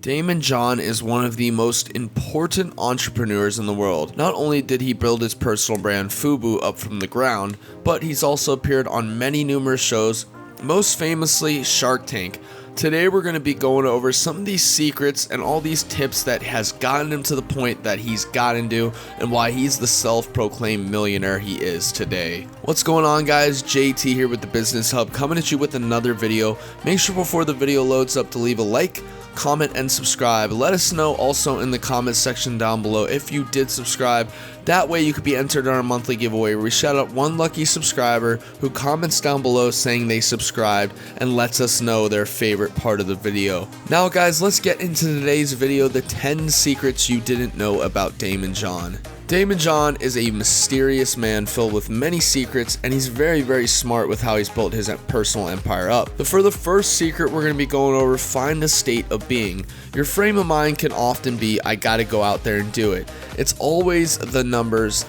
Daymond John is one of the most important entrepreneurs in the world. Not only did he build his personal brand FUBU up from the ground, but he's also appeared on many numerous shows, most famously Shark Tank. Today we're going to be going over some of these secrets and all these tips that has gotten him to the point that he's gotten to and why he's the self-proclaimed millionaire he is today. What's going on, guys? JT here with the Business Hub, coming at you with another video. Make sure before the video loads up to leave a like, comment, and subscribe. Let us know also in the comment section down below if you did subscribe. That way you could be entered in our monthly giveaway where we shout out one lucky subscriber who comments down below saying they subscribed and lets us know their favorite part of the video. Now guys, let's get into today's video, the 10 secrets you didn't know about Daymond John. Daymond John is a mysterious man filled with many secrets, and he's very smart with how he's built his personal empire up. But for the first secret we're going to be going over, find a state of being. Your frame of mind can often be, I gotta go out there and do it. It's always the numbers.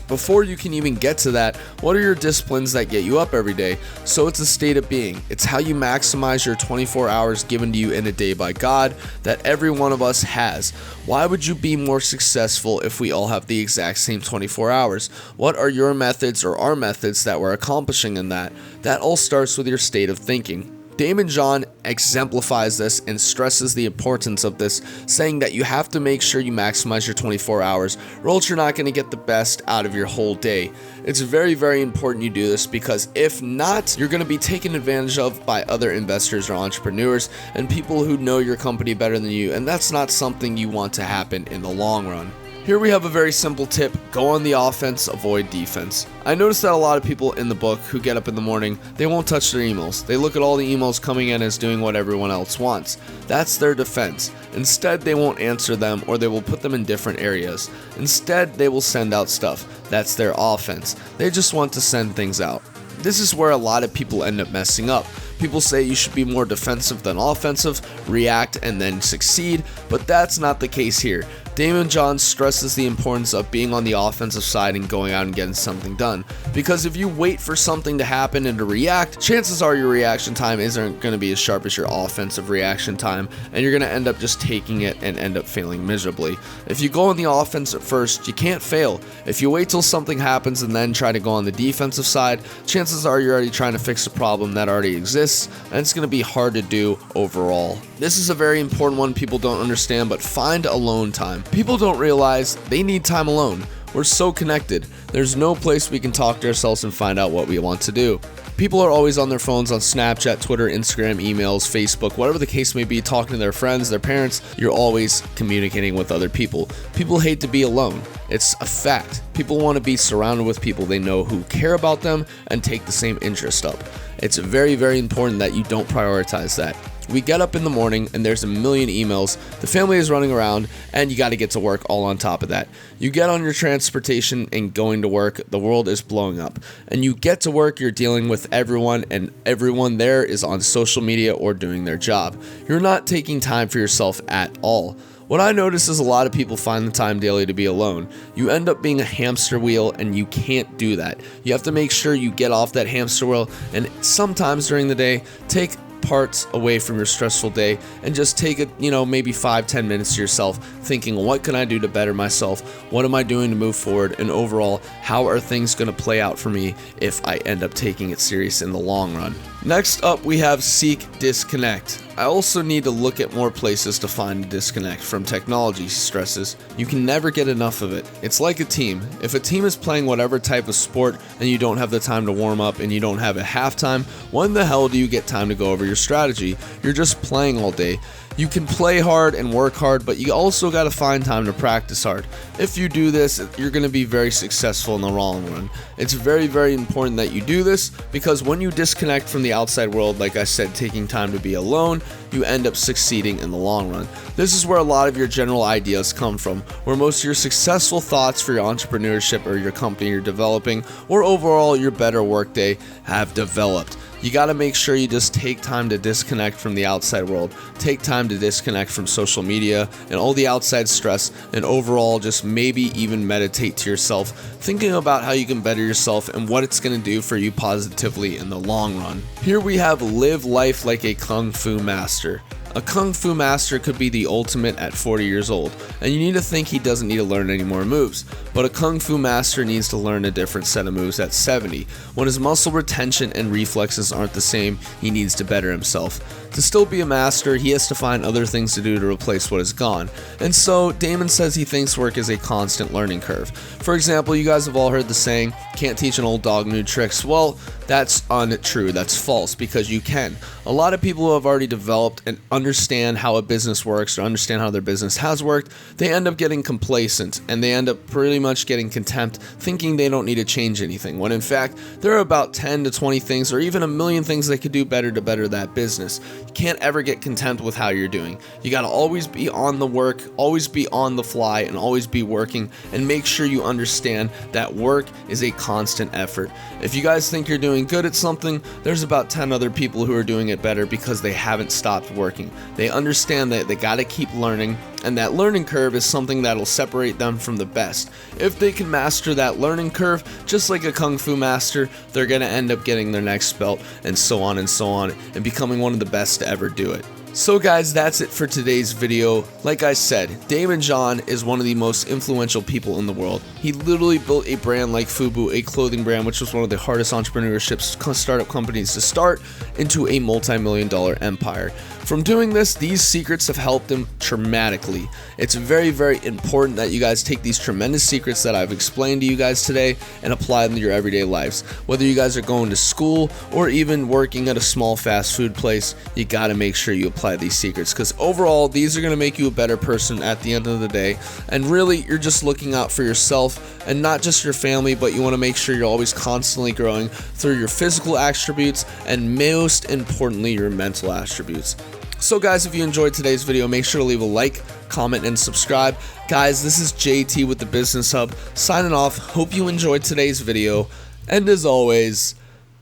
Before you can even get to that, what are your disciplines that get you up every day? So it's a state of being. It's how you maximize your 24 hours given to you in a day by God that every one of us has. Why would you be more successful if we all have the exact same 24 hours? What are your methods or our methods that we're accomplishing in that? That all starts with your state of thinking. Daymond John exemplifies this and stresses the importance of this, saying that you have to make sure you maximize your 24 hours or else you're not going to get the best out of your whole day. It's very important you do this, because if not, you're going to be taken advantage of by other investors or entrepreneurs and people who know your company better than you, and that's not something you want to happen in the long run. Here we have a very simple tip: go on the offense, avoid defense. I noticed that a lot of people in the book who get up in the morning, they won't touch their emails. They look at all the emails coming in as doing what everyone else wants. That's their defense. Instead, they won't answer them, or they will put them in different areas. Instead, they will send out stuff. That's their offense. They just want to send things out. This is where a lot of people end up messing up. People say you should be more defensive than offensive, react and then succeed, but that's not the case here. Daymond John stresses the importance of being on the offensive side and going out and getting something done. Because if you wait for something to happen and to react, chances are your reaction time isn't going to be as sharp as your offensive reaction time, and you're going to end up just taking it and end up failing miserably. If you go on the offense at first, you can't fail. If you wait till something happens and then try to go on the defensive side, chances are you're already trying to fix a problem that already exists, and it's going to be hard to do overall. This is a very important one people don't understand, but find alone time. People don't realize they need time alone. We're so connected. There's no place we can talk to ourselves and find out what we want to do. People are always on their phones on Snapchat, Twitter, Instagram, emails, Facebook, whatever the case may be, talking to their friends, their parents. You're always communicating with other people. People hate to be alone. It's a fact. People want to be surrounded with people they know who care about them and take the same interest up. It's very important that you don't prioritize that. We get up in the morning and there's a million emails, the family is running around, and you got to get to work all on top of that. You get on your transportation and going to work, the world is blowing up. And you get to work, you're dealing with everyone, and everyone there is on social media or doing their job. You're not taking time for yourself at all. What I notice is a lot of people find the time daily to be alone. You end up being a hamster wheel, and you can't do that. You have to make sure you get off that hamster wheel, and sometimes during the day, take parts away from your stressful day and just take it, maybe 5-10 minutes to yourself, thinking, what can I do to better myself? What am I doing to move forward? And overall, how are things going to play out for me if I end up taking it serious in the long run? Next up, we have seek disconnect. I also need to look at more places to find a disconnect from technology, he stresses. You can never get enough of it. It's like a team. If a team is playing whatever type of sport and you don't have the time to warm up and you don't have a halftime, when the hell do you get time to go over your strategy? You're just playing all day. You can play hard and work hard, but you also got to find time to practice hard. If you do this, you're going to be very successful in the long run. It's very important that you do this, because when you disconnect from the outside world, like I said, taking time to be alone, you end up succeeding in the long run. This is where a lot of your general ideas come from, where most of your successful thoughts for your entrepreneurship or your company you're developing, or overall your better workday, have developed. You got to make sure you just take time to disconnect from the outside world. Take time to disconnect from social media and all the outside stress, and overall just maybe even meditate to yourself, thinking about how you can better yourself and what it's going to do for you positively in the long run. Here we have live life like a kung fu master. A Kung Fu master could be the ultimate at 40 years old, and you need to think he doesn't need to learn any more moves. But a Kung Fu master needs to learn a different set of moves at 70. When his muscle retention and reflexes aren't the same, he needs to better himself. To still be a master, he has to find other things to do to replace what is gone. And so, Daymond says he thinks work is a constant learning curve. For example, you guys have all heard the saying, can't teach an old dog new tricks. Well, that's untrue. That's false, because you can. A lot of people who have already developed and understand how a business works or understand how their business has worked, they end up getting complacent and they end up pretty much getting contempt, thinking they don't need to change anything, when in fact, there are about 10 to 20 things or even a million things they could do better to better that business. You can't ever get content with how you're doing. You got to always be on the work, always be on the fly, and always be working, and make sure you understand that work is a constant effort. If you guys think you're doing good at something, there's about 10 other people who are doing it better because they haven't stopped working. They understand that they got to keep learning, and that learning curve is something that'll separate them from the best. If they can master that learning curve, just like a Kung Fu master, they're going to end up getting their next belt, and so on, and becoming one of the best to ever do it. So guys, that's it for today's video. Like I said, Daymond John is one of the most influential people in the world. He literally built a brand like Fubu, a clothing brand, which was one of the hardest entrepreneurship startup companies to start, into a multi-million-dollar empire. From doing this, these secrets have helped him dramatically. It's very, very important that you guys take these tremendous secrets that I've explained to you guys today and apply them to your everyday lives. Whether you guys are going to school or even working at a small fast food place, you gotta make sure you apply these secrets, because overall, these are gonna make you a better person at the end of the day. And really, you're just looking out for yourself and not just your family, but you wanna make sure you're always constantly growing through your physical attributes and most importantly, your mental attributes. So guys, if you enjoyed today's video, make sure to leave a like, comment, and subscribe. Guys, this is JT with the Business Hub, signing off. Hope you enjoyed today's video, and as always,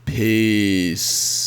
peace.